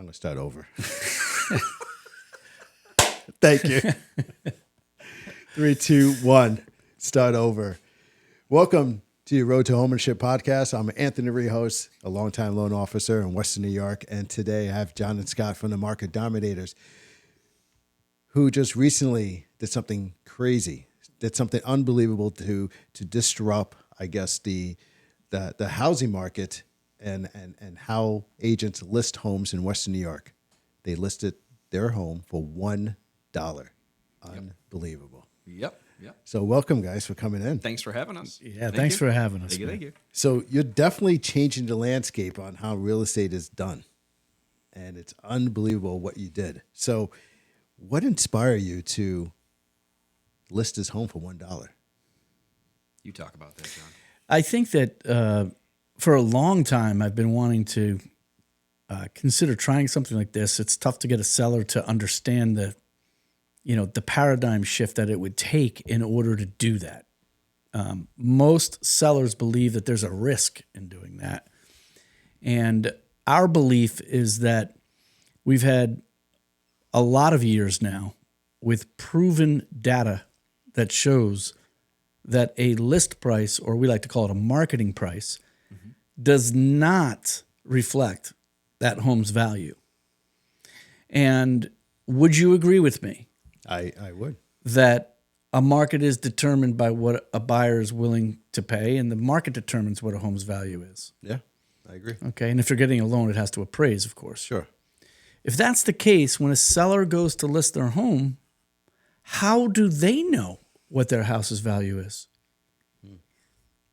I'm going to start over. Thank you. 3, 2, 1. Start over. Welcome to your Road to Homeownership podcast. I'm Anthony Rehos, a longtime loan officer in Western New York. And today I have John and Scott from the Market Dominators, who just recently did something crazy, did something unbelievable to disrupt, I guess, the housing market and how agents list homes in Western New York. They listed their home for $1. Unbelievable. Yep. So welcome, guys, for coming in. Thanks for having us. Yeah, thanks for having us. Thank you. So you're definitely changing the landscape on how real estate is done. And it's unbelievable what you did. So what inspired you to list this home for $1? You talk about that, John. I think that for a long time, I've been wanting to consider trying something like this. It's tough to get a seller to understand the paradigm shift that it would take in order to do that. Most sellers believe that there's a risk in doing that. And our belief is that we've had a lot of years now with proven data that shows that a list price, or we like to call it a marketing price, does not reflect that home's value. And would you agree with me? I would. That a market is determined by what a buyer is willing to pay, and the market determines what a home's value is. Yeah, I agree. Okay, and if you're getting a loan, it has to appraise, of course. Sure. If that's the case, when a seller goes to list their home, how do they know what their house's value is?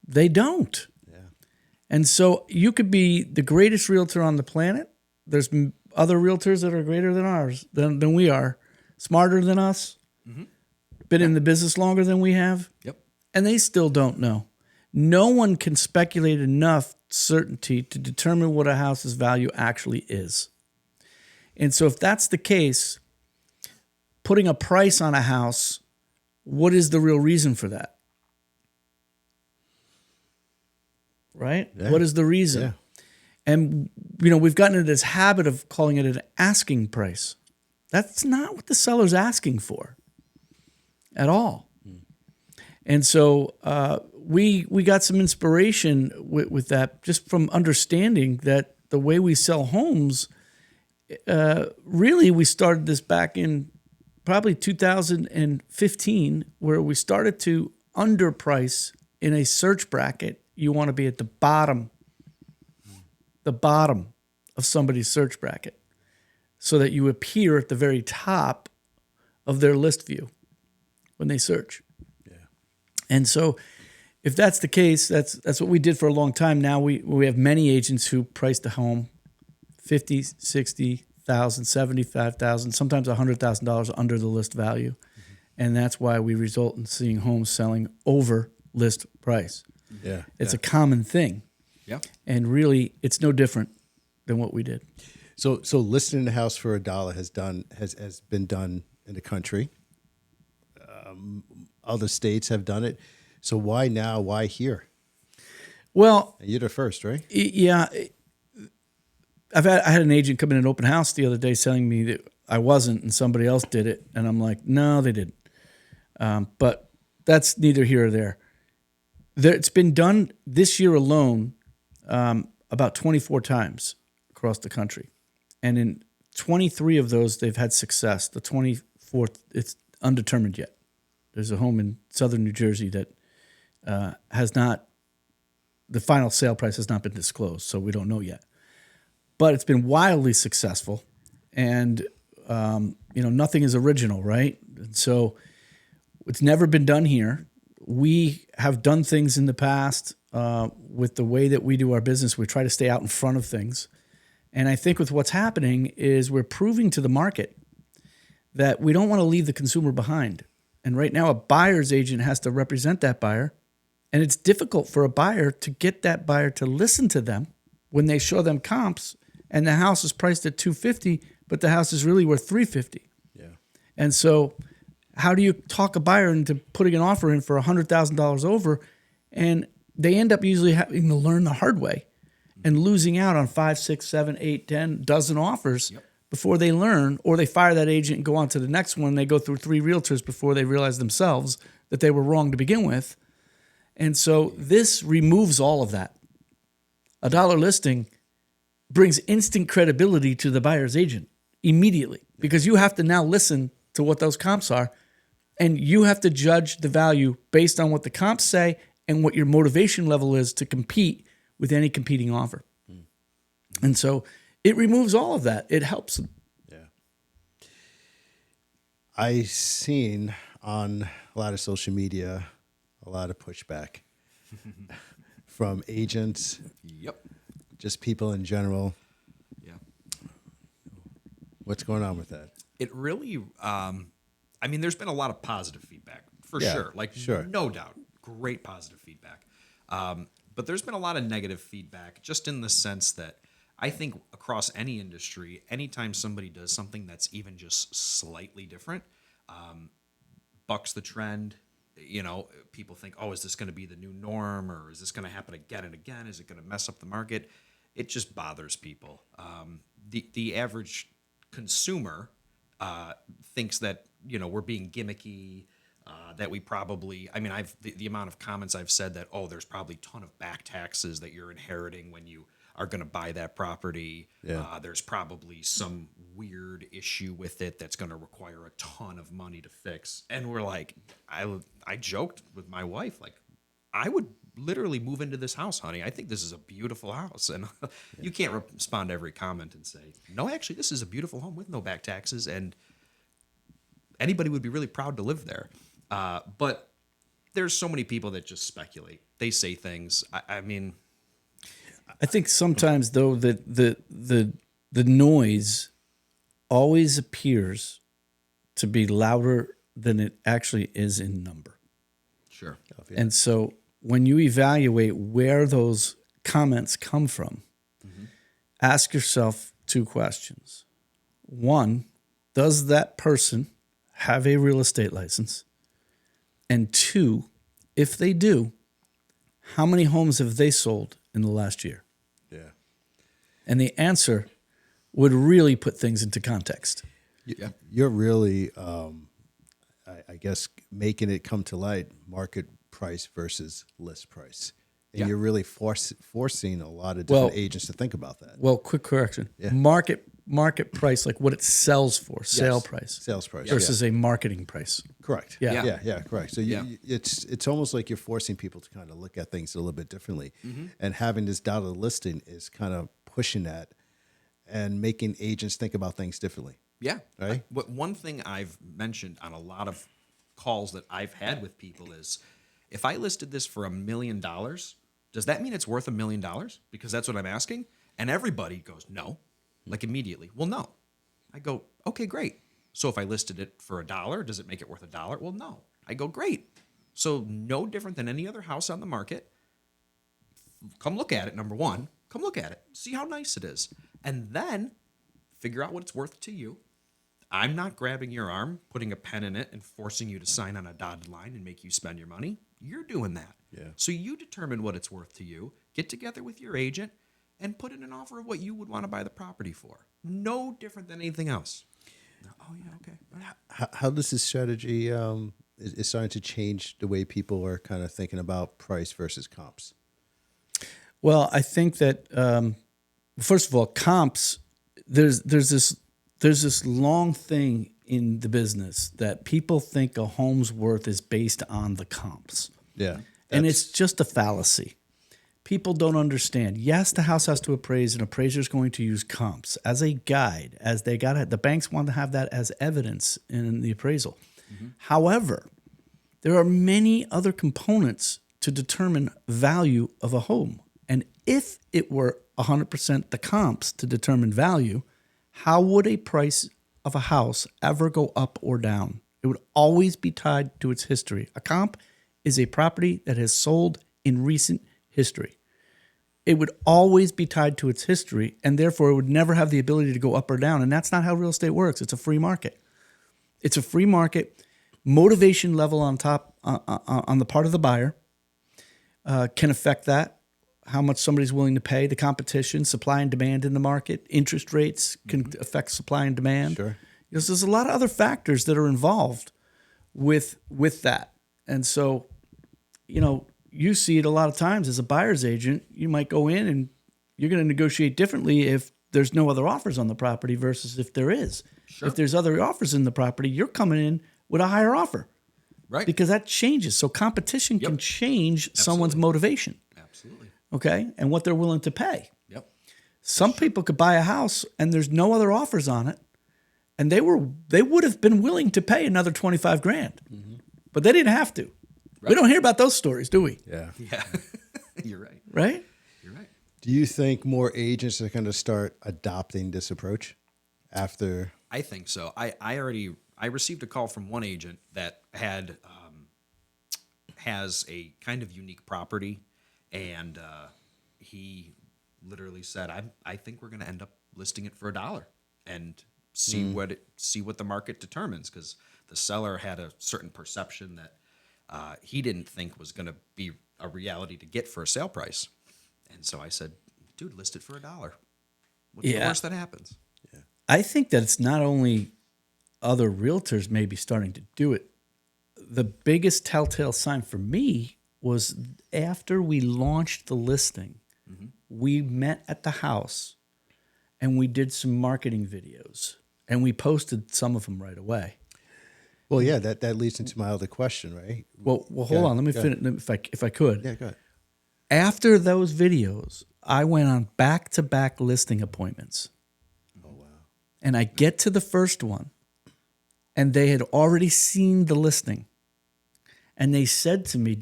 They don't. Yeah. And so you could be the greatest realtor on the planet. There's other realtors that are greater than ours, than we are, smarter than us, been in the business longer than we have. Yep. And they still don't know. No one can speculate enough certainty to determine what a house's value actually is. And so if that's the case, putting a price on a house, what is the real reason for that? Right? Yeah. What is the reason? Yeah. And, we've gotten into this habit of calling it an asking price. That's not what the seller's asking for at all. And so we got some inspiration with that just from understanding that the way we sell homes, really we started this back in probably 2015, where we started to underprice in a search bracket. You want to be at the bottom of somebody's search bracket so that you appear at the very top of their list view when they search. Yeah. And so if that's the case, that's what we did for a long time. Now we have many agents who price the home $50,000, $60,000, $75,000, sometimes $100,000 under the list value. And that's why we result in seeing homes selling over list price. Yeah. It's a common thing. Yeah. And really, it's no different than what we did. So listing the house for $1 has been done in the country. Other states have done it. So why now? Why here? Well, And you're the first, right? yeah. I had an agent come in an open house the other day telling me that I wasn't and somebody else did it. And I'm like, no, they didn't. But that's neither here or there. It's been done this year alone about 24 times across the country. And in 23 of those, they've had success. The 24th, it's undetermined yet. There's a home in southern New Jersey that the final sale price has not been disclosed, so we don't know yet. But it's been wildly successful, and nothing is original, right? And so it's never been done here. We have done things in the past with the way that we do our business. We try to stay out in front of things. And I think with what's happening is we're proving to the market that we don't want to leave the consumer behind. And right now, a buyer's agent has to represent that buyer. And it's difficult for a buyer to get that buyer to listen to them when they show them comps and the house is priced at $250, but the house is really worth $350. Yeah. And so how do you talk a buyer into putting an offer in for $100,000 over? And they end up usually having to learn the hard way and losing out on 5, 6, 7, 8, 10 dozen offers Yep. before they learn, or they fire that agent and go on to the next one. They go through 3 realtors before they realize themselves that they were wrong to begin with. And so this removes all of that. A dollar listing brings instant credibility to the buyer's agent immediately, because you have to now listen to what those comps are, and you have to judge the value based on what the comps say and what your motivation level is to compete with any competing offer. And so it removes all of that. It helps them. Yeah. I seen on a lot of social media a lot of pushback from agents, Yep. just people in general. Yeah. What's going on with that? It really, I mean, there's been a lot of positive feedback for Yeah, sure. Like, sure. no doubt, great positive feedback. But there's been a lot of negative feedback, just in the sense that I think across any industry, anytime somebody does something that's even just slightly different, bucks the trend. You know, people think, oh, is this going to be the new norm, or is this going to happen again and again? Is it going to mess up the market? It just bothers people. The average consumer thinks that, you know, we're being gimmicky, that we probably, I mean, the amount of comments I've said that, oh, there's probably a ton of back taxes that you're inheriting when you are going to buy that property. Yeah. There's probably some weird issue with it that's going to require a ton of money to fix. And we're like, I joked with my wife, like, I would literally move into this house, honey. I think this is a beautiful house. And you can't respond to every comment and say, no, actually, this is a beautiful home with no back taxes. And anybody would be really proud to live there. But there's so many people that just speculate. They say things. I mean, I think sometimes, though, that the noise always appears to be louder than it actually is in number. sure. And so when you evaluate where those comments come from, ask yourself 2 questions. 1, does that person have a real estate license? And 2, if they do, how many homes have they sold in the last year? Yeah. And the answer would really put things into context. Yeah. You're really, I guess, making it come to light, market price versus list price. And Yeah. you're really forcing a lot of different agents to think about that. Well, quick correction. Yeah. Market price, like what it sells for, sale price Sales price. versus a marketing price. Correct. Yeah. Yeah, correct. So it's almost like you're forcing people to kind of look at things a little bit differently. And having this dotted listing is kind of pushing that and making agents think about things differently. Yeah. Right. But one thing I've mentioned on a lot of calls that I've had with people is, if I listed this for $1 million, does that mean it's worth $1 million? Because that's what I'm asking. And everybody goes, no, like immediately. Well, no. I go, okay, great. So if I listed it for $1, does it make it worth $1? Well, no. I go, great. So no different than any other house on the market. Come look at it, number one. Come look at it. See how nice it is. And then figure out what it's worth to you. I'm not grabbing your arm, putting a pen in it, and forcing you to sign on a dotted line and make you spend your money. You're doing that. Yeah. So you determine what it's worth to you, get together with your agent, and put in an offer of what you would want to buy the property for. No different than anything else. Oh, yeah, okay. All right. How does this strategy is starting to change the way people are kind of thinking about price versus comps? Well, I think that first of all, comps. There's this long thing in the business that people think a home's worth is based on the comps. Yeah. And it's just a fallacy. People don't understand. Yes, the house has to appraise, and appraiser's going to use comps as a guide, as they got it. The banks want to have that as evidence in the appraisal. However, there are many other components to determine value of a home. And if it were 100% the comps to determine value, how would a price of a house ever go up or down? It would always be tied to its history. A comp is a property that has sold in recent history. It would always be tied to its history, and therefore it would never have the ability to go up or down. And that's not how real estate works. It's a free market. It's a free market. Motivation level on top on the part of the buyer can affect that. how much somebody's willing to pay, the competition, supply and demand in the market, interest rates can affect supply and demand. Sure. Because there's a lot of other factors that are involved with that. And so, you see it a lot of times as a buyer's agent. You might go in and you're going to negotiate differently if there's no other offers on the property versus if there is. Sure. If there's other offers in the property, you're coming in with a higher offer. Right. Because that changes. So competition can change someone's motivation. Absolutely. Okay? And what they're willing to pay. Yep. Some people could buy a house and there's no other offers on it. And they would have been willing to pay another $25,000. But they didn't have to. Right. We don't hear about those stories, do we? Yeah. Yeah. You're right. Right? You're right. Do you think more agents are going to start adopting this approach after? I think so. I received a call from one agent that has a kind of unique property, and he literally said, "I think we're going to end up listing it for $1 and see what the market determines," because the seller had a certain perception that he didn't think was going to be a reality to get for a sale price. And so I said, "Dude, list it for $1. What's the worst that happens?" Yeah. I think that it's not only other realtors maybe starting to do it. The biggest telltale sign for me was after we launched the listing, we met at the house and we did some marketing videos and we posted some of them right away. Well, yeah, that leads into my other question, right? Well, hold on. Let me finish if I could. Yeah, go ahead. After those videos, I went on back-to-back listing appointments. Oh, wow. And I get to the first one, and they had already seen the listing. And they said to me,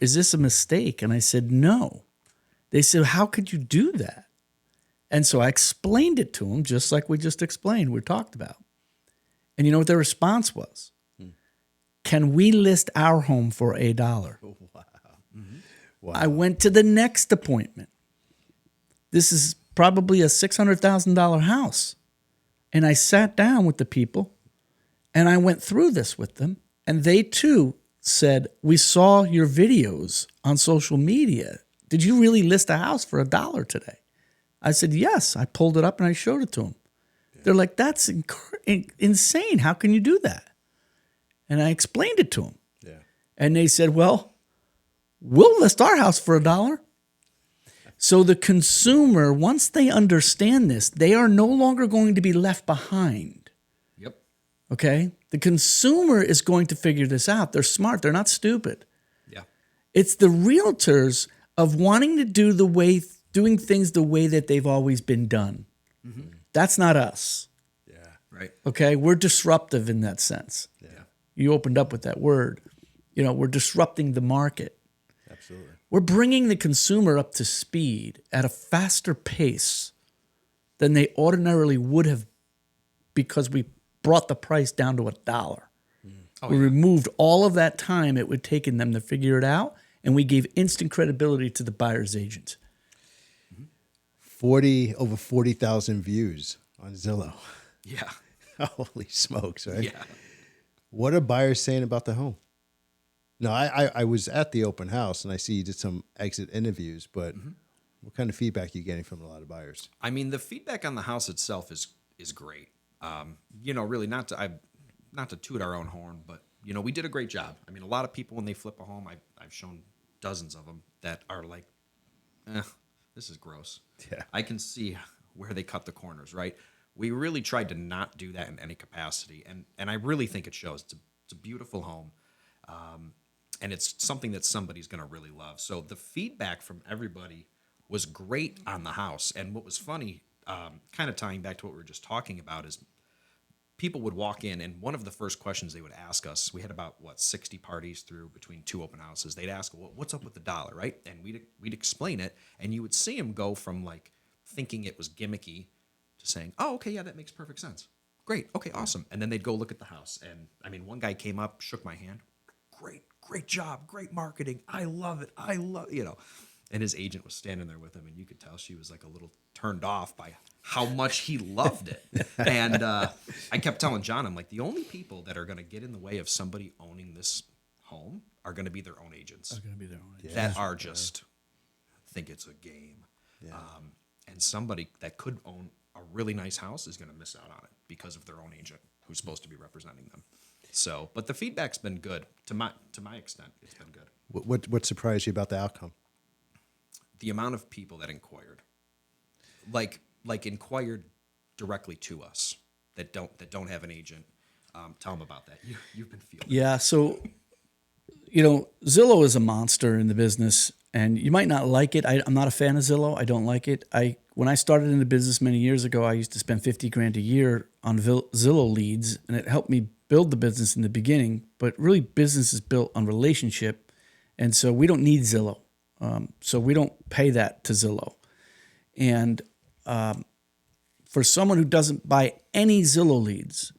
is this a mistake? And I said, no. They said, how could you do that? And so I explained it to them, just like we just explained, we talked about. And you know what their response was? Can we list our home for $1? Oh, wow. Mm-hmm. Wow. I went to the next appointment. This is probably a $600,000 house. And I sat down with the people and I went through this with them. And they too said, we saw your videos on social media. Did you really list a house for $1 today? I said, yes. I pulled it up and I showed it to them. Yeah. They're like, that's insane. How can you do that? And I explained it to them. Yeah. And they said, well, we'll list our house for $1. So the consumer, once they understand this, they are no longer going to be left behind. Yep. Okay? The consumer is going to figure this out. They're smart. They're not stupid. Yeah. It's the realtors of wanting to doing things the way that they've always been done. Mm-hmm. That's not us. Yeah. Right. Okay? We're disruptive in that sense. Yeah. You opened up with that word. We're disrupting the market. Absolutely. We're bringing the consumer up to speed at a faster pace than they ordinarily would have because we brought the price down to $1. We removed all of that time it would take them to figure it out, and we gave instant credibility to the buyer's agent. Over 40,000 views on Zillow. Yeah. Holy smokes, right? Yeah. What are buyers saying about the home? No, I was at the open house and I see you did some exit interviews, but what kind of feedback are you getting from a lot of buyers? I mean, the feedback on the house itself is great. Really not to toot our own horn, but we did a great job. I mean, a lot of people when they flip a home, I've shown dozens of them that are like, this is gross. Yeah. I can see where they cut the corners, right? We really tried to not do that in any capacity, and I really think it shows. It's a beautiful home. And it's something that somebody's going to really love. So the feedback from everybody was great on the house. And what was funny, kind of tying back to what we were just talking about, is people would walk in, and one of the first questions they would ask us, we had about, 60 parties through between two open houses. They'd ask, well, what's up with the $1, right? And we'd explain it, and you would see them go from, like, thinking it was gimmicky to saying, oh, okay, yeah, that makes perfect sense. Great, okay, awesome. And then they'd go look at the house. And, I mean, one guy came up, shook my hand. Great job, great marketing. I love it. And his agent was standing there with him, and you could tell she was like a little turned off by how much he loved it. And I kept telling John, I'm like, the only people that are going to get in the way of somebody owning this home are going to be their own agents. Are going to be their own agents. That are just think it's a game. And somebody that could own a really nice house is going to miss out on it because of their own agent who's supposed to be representing them. So, but the feedback's been good to my extent. It's been good. What surprised you about the outcome? The amount of people that inquired, like inquired directly to us that don't have an agent. Tell them about that. You've been feeling. Yeah. So, Zillow is a monster in the business, and you might not like it. I'm not a fan of Zillow. I don't like it. When I started in the business many years ago, I used to spend $50,000 a year on Zillow leads, and it helped me build the business in the beginning. But really, business is built on relationship, and so we don't need Zillow. So we don't pay that to Zillow. And for someone who doesn't buy any Zillow leads,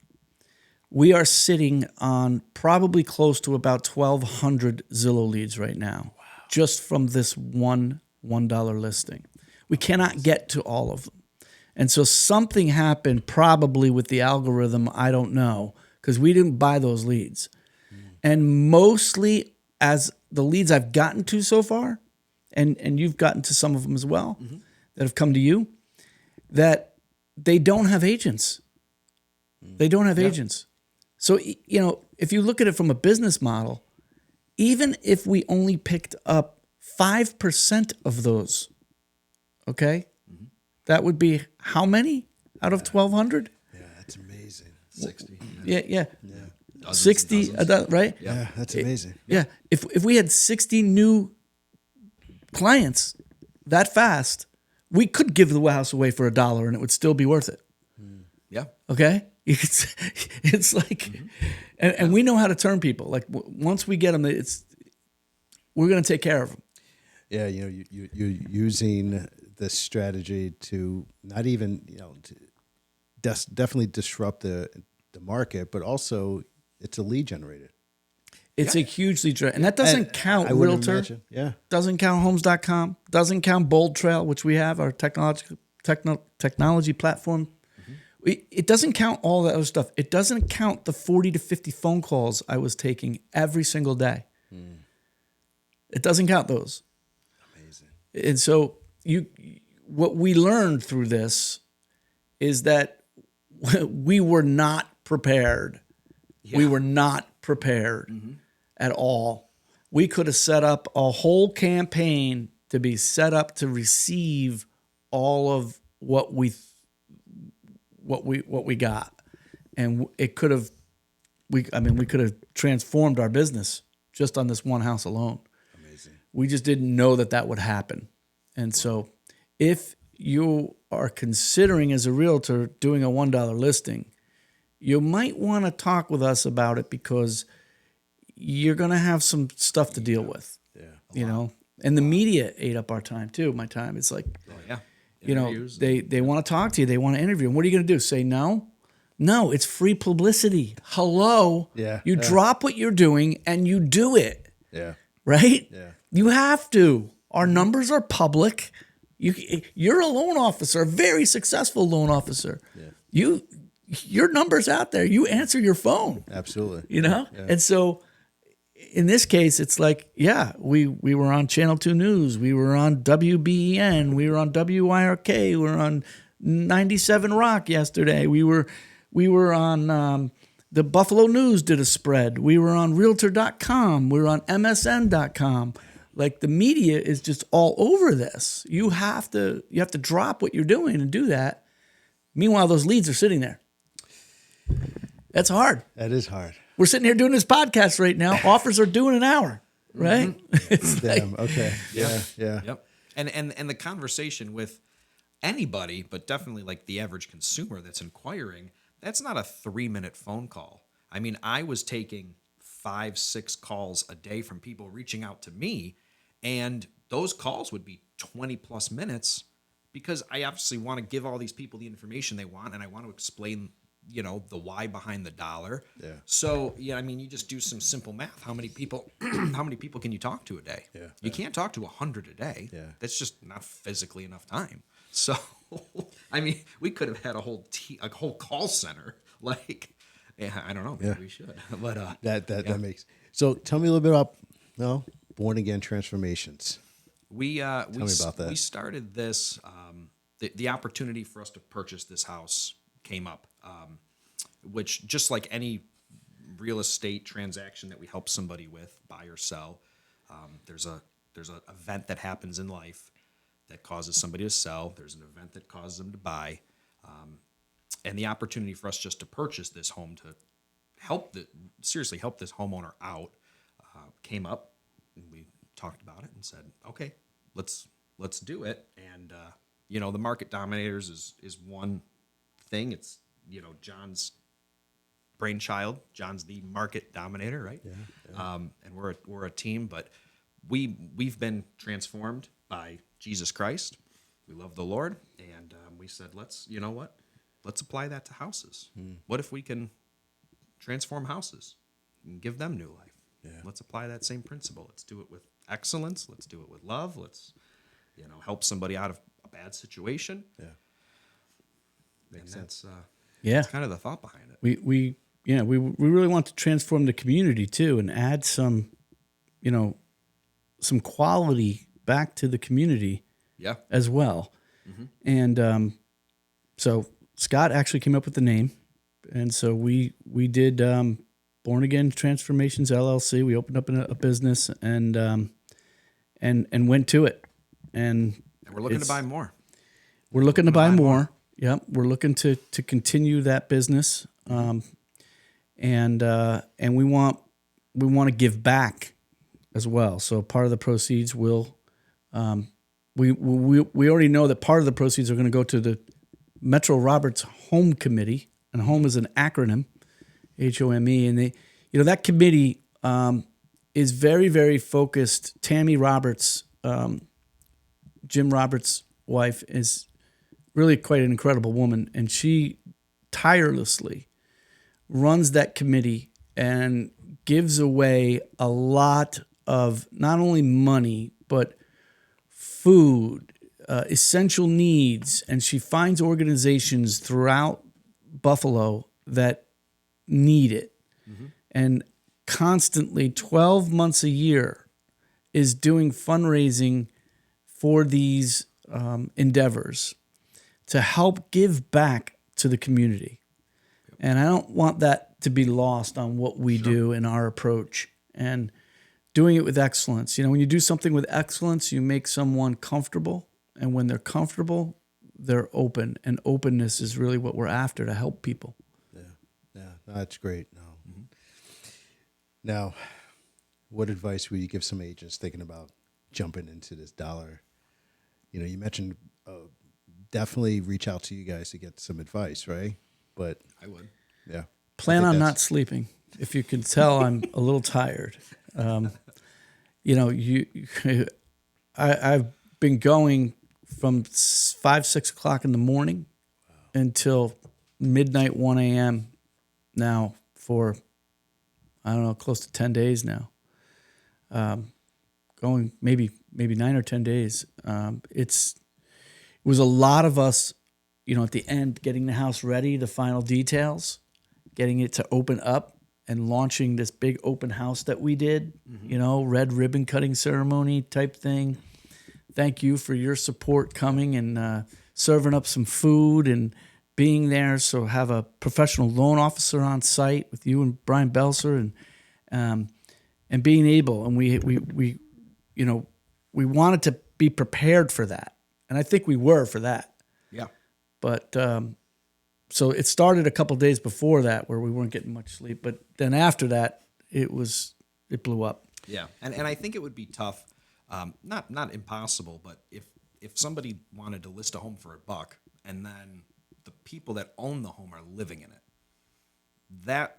we are sitting on probably close to about 1,200 Zillow leads right now, just from this $1 listing. We cannot get to all of them. And so something happened probably with the algorithm, I don't know, because we didn't buy those leads. And mostly as the leads I've gotten to so far, and you've gotten to some of them as well, that have come to you, that they don't have agents. They don't have agents. So, if you look at it from a business model, even if we only picked up 5% of those, okay, that would be how many out of 1,200? Yeah, that's amazing. 60. Yeah. Dozens 60, and dozens. right? Yeah, that's amazing. Yeah. If we had 60 new clients that fast, we could give the house away for $1 and it would still be worth it. Yeah. Okay? It's like, and we know how to turn people. Like once we get them, we're going to take care of them. Yeah, you're using this strategy to not even, to definitely disrupt the market, but also it's a lead generator. It's a hugely, and that doesn't count I would Realtor. imagine, yeah. Doesn't count Homes.com. Doesn't count Bold Trail, which we have, our technology platform. It doesn't count all that other stuff. It doesn't count the 40 to 50 phone calls I was taking every single day. It doesn't count those. Amazing. And so what we learned through this is that we were not prepared. Yeah. We were not prepared at all. We could have set up a whole campaign to be set up to receive all of what we got, and it could have. We could have transformed our business just on this one house alone. Amazing. We just didn't know that would happen. And so if you are considering as a realtor doing a $1 listing, you might want to talk with us about it because you're going to have some stuff to deal with. Yeah. And the media ate up our time too. My time. It's like, they want to talk to you. They want to interview. And what are you going to do? Say no? No, it's free publicity. Hello. Yeah. You drop what you're doing and you do it. Yeah. Right? Yeah. You have to. Our numbers are public. You're a loan officer, a very successful loan officer. Yeah. Your number's out there. You answer your phone. Absolutely. Yeah. And so in this case, it's like, we were on Channel 2 News. We were on WBEN. We were on WYRK. We were on 97 Rock yesterday. We were on the Buffalo News did a spread. We were on Realtor.com. We were on MSN.com. Like the media is just all over this. You have to drop what you're doing and do that. Meanwhile, those leads are sitting there. That's hard. That is hard. We're sitting here doing this podcast right now. Offers are due in an hour, right? Damn. Okay. Yeah. Yep. And the conversation with anybody, but definitely like the average consumer that's inquiring, that's not a 3-minute phone call. I mean, I was taking 5-6 calls a day from people reaching out to me, and those calls would be 20 plus minutes because I obviously want to give all these people the information they want, and I want to explain, the why behind the dollar. Yeah. So, you just do some simple math. How many people can you talk to a day? Yeah. You can't talk to 100 a day. Yeah. That's just not physically enough time. So, we could have had a whole call center. Like, I don't know. Maybe we should. But that makes. So, tell me a little bit about born again transformations. We Tell me about that. We started this. The opportunity for us to purchase this house came up, which just like any real estate transaction that we help somebody with, buy or sell, there's a event that happens in life that causes somebody to sell. There's an event that causes them to buy, and the opportunity for us just to purchase this home to help this homeowner out came up, and we talked about it and said, okay, let's do it. And the Market Dominators is one thing. It's John's brainchild. John's the market dominator, right? Yeah. And we're a team, but we've been transformed by Jesus Christ. We love the Lord, and we said, let's apply that to houses. What if we can transform houses and give them new life? Yeah. Let's apply that same principle. Let's do it with excellence. Let's do it with love. Let's help somebody out of a bad situation. Yeah. Makes sense. That's kind of the thought behind it. We really want to transform the community too, and add some quality back to the community. Yeah. As well. Mm-hmm. And so Scott actually came up with the name, and so we did Born Again Transformations LLC. We opened up a business and went to it, and we're looking to buy more. We're looking to buy more. Yep, we're looking to continue that business, and we want to give back as well. So part of the proceeds will, we already know that part of the proceeds are going to go to the Metro Roberts Home Committee, and Home is an acronym, HOME, and that committee is very, very focused. Tammy Roberts, Jim Roberts' wife, is really quite an incredible woman, and she tirelessly runs that committee and gives away a lot of not only money but food, essential needs, and she finds organizations throughout Buffalo that need it. Mm-hmm. And constantly 12 months a year is doing fundraising for these endeavors to help give back to the community. And I don't want that to be lost on what we do in our approach, and doing it with excellence. When you do something with excellence, you make someone comfortable, and when they're comfortable, they're open, and openness is really what we're after, to help people. Yeah, that's great. No. Mm-hmm. Now, what advice would you give some agents thinking about jumping into this dollar? You mentioned definitely reach out to you guys to get some advice, right? But I would. Yeah. Plan on not sleeping. If you can tell, I'm a little tired. I've been going from 5-6 o'clock in the morning until midnight, 1 a.m. now for, I don't know, close to 10 days now. Going maybe 9 or 10 days. It was a lot of us, at the end, getting the house ready, the final details, getting it to open up, and launching this big open house that we did, red ribbon cutting ceremony type thing. Thank you for your support coming and serving up some food and being there. So have a professional loan officer on site with you and Brian Belser, and being able, and we wanted to be prepared for that. And I think we were for that. Yeah. But so it started a couple days before that where we weren't getting much sleep. But then after that, it blew up. Yeah. And I think it would be tough, not impossible, but if somebody wanted to list a home for $1 and then the people that own the home are living in it,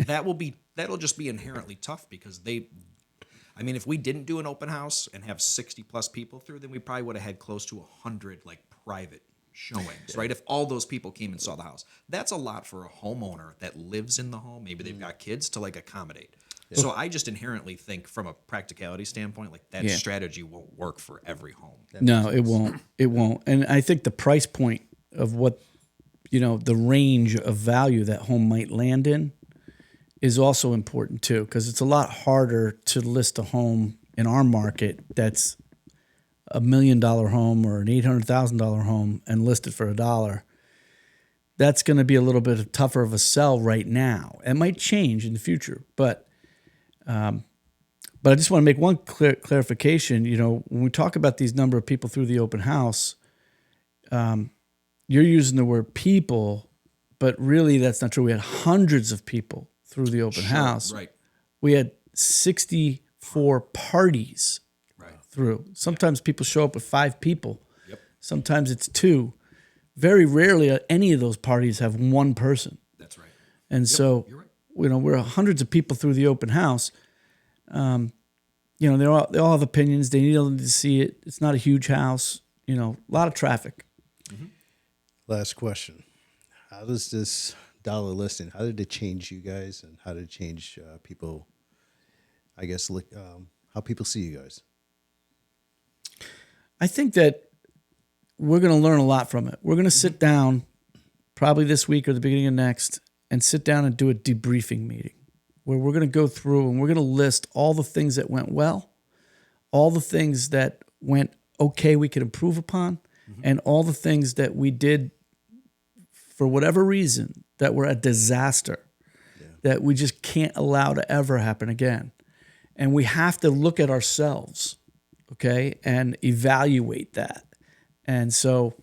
that'll just be inherently tough, because if we didn't do an open house and have 60 plus people through, then we probably would have had close to 100 private showings, right? If all those people came and saw the house, that's a lot for a homeowner that lives in the home. Maybe they've got kids to accommodate. Yeah. So I just inherently think, from a practicality standpoint, that strategy won't work for every home. No, it won't. It won't. And I think the price point of what, the range of value that home might land in is also important too, because it's a lot harder to list a home in our market that's $1 million home or an $800,000 home and list it for $1, that's going to be a little bit tougher of a sell right now. It might change in the future, but I just want to make one clarification. You know, when we talk about these number of people through the open house, you're using the word people, but really that's not true. We had hundreds of people through the open house. Right. We had 64 parties through. Sometimes people show up with 5 people. Yep. Sometimes it's 2. Very rarely any of those parties have one person. That's right. And so, you're right. you know, we're hundreds of people through the open house. You know, they all have opinions. They need to see it. It's not a huge house. You know, a lot of traffic. Mm-hmm. Last question. How does this dollar listing, how did it change you guys, and how did it change people, I guess, how people see you guys? I think that we're going to learn a lot from it. We're going to sit down probably this week or the beginning of next and sit down and do a debriefing meeting where we're going to go through and we're going to list all the things that went well, all the things that went okay we could improve upon, and all the things that we did for whatever reason that were a disaster that we just can't allow to ever happen again. And we have to look at ourselves, okay, and evaluate that. And so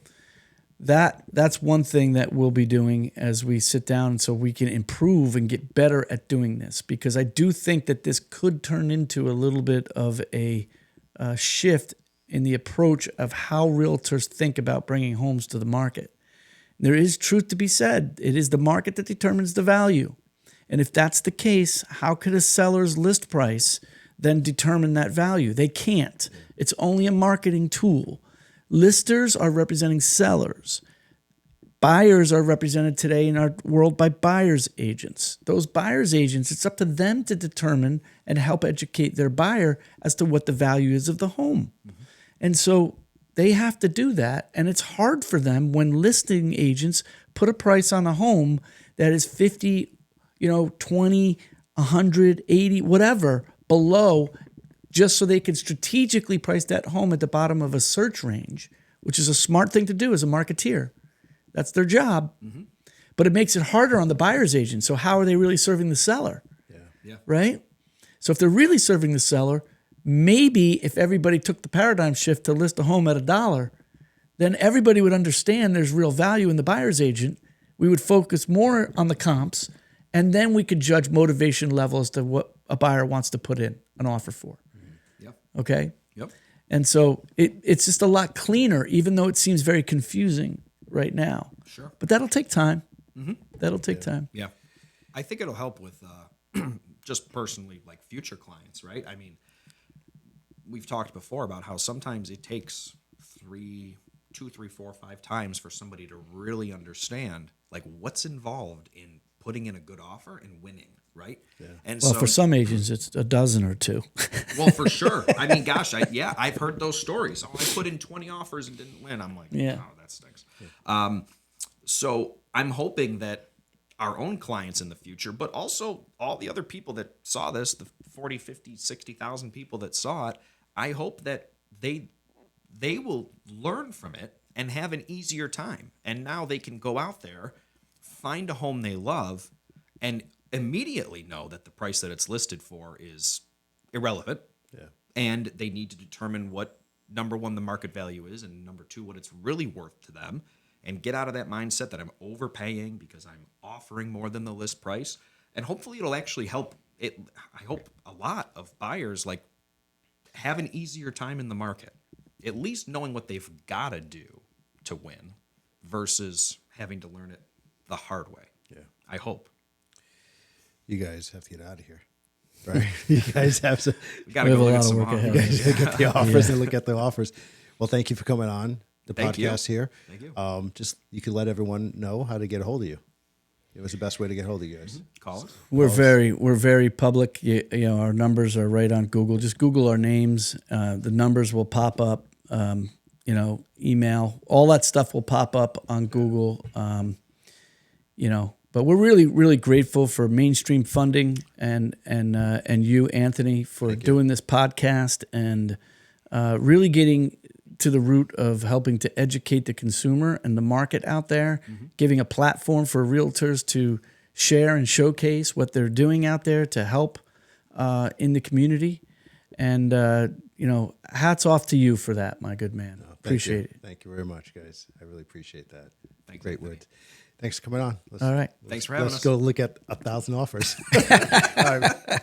that's one thing that we'll be doing as we sit down so we can improve and get better at doing this, because I do think that this could turn into a little bit of a shift in the approach of how realtors think about bringing homes to the market. There is truth to be said. It is the market that determines the value. And if that's the case, how could a seller's list price then determine that value? They can't. It's only a marketing tool. Listers are representing sellers. Buyers are represented today in our world by buyer's agents. Those buyer's agents, it's up to them to determine and help educate their buyer as to what the value is of the home. Mm-hmm. And so they have to do that. And it's hard for them when listing agents put a price on a home that is 50, 20, 100, 80, whatever below, just so they can strategically price that home at the bottom of a search range, which is a smart thing to do as a marketeer. That's their job. Mm-hmm. But it makes it harder on the buyer's agent. So how are they really serving the seller? Yeah. Right? So if they're really serving the seller, maybe if everybody took the paradigm shift to list a home at $1, then everybody would understand there's real value in the buyer's agent. We would focus more on the comps, and then we could judge motivation level as to what a buyer wants to put in an offer for. Yep. Okay? Yep. And so it's just a lot cleaner, even though it seems very confusing right now. Sure. But that'll take time. Mm-hmm. That'll take time. Yeah. I think it'll help with just personally, like future clients, right? I mean, we've talked before about how sometimes it takes 2, 3, 4, 5 times for somebody to really understand like what's involved in putting in a good offer and winning, right? Yeah. And well, for some agents, it's a dozen or 2. Well, for sure. I mean, gosh, I've heard those stories. Oh, I put in 20 offers and didn't win. I'm like, oh, that stinks. Yeah. So I'm hoping that our own clients in the future, but also all the other people that saw this, the 40, 50, 60,000 people that saw it, I hope that they will learn from it and have an easier time. And now they can go out there, find a home they love, and immediately know that the price that it's listed for is irrelevant. Yeah. And they need to determine what, number one, the market value is, and number 2, what it's really worth to them, and get out of that mindset that I'm overpaying because I'm offering more than the list price. And hopefully it'll actually help it. I hope a lot of buyers like have an easier time in the market, at least knowing what they've got to do to win versus having to learn it the hard way. Yeah. I hope. You guys have to get out of here. Right? You guys have to. We got to go look at some offers. You guys gotta get the offers and look at the offers. Well, thank you for coming on the podcast here. Thank you. Just you can let everyone know how to get a hold of you. It was the best way to get a hold of you guys. Mm-hmm. Call us. We're very public. You know, our numbers are right on Google. Just Google our names. The numbers will pop up. Email, all that stuff will pop up on Google. But we're really, really grateful for mainstream funding and you, Anthony, for doing this podcast and really getting to the root of helping to educate the consumer and the market out there, giving a platform for realtors to share and showcase what they're doing out there to help in the community. And, hats off to you for that, my good man. Appreciate it. Thank you very much, guys. I really appreciate that. Thanks, Great Anthony. words. Thanks for coming on. All right. Thanks for having us. Let's go look at 1,000 offers. All right.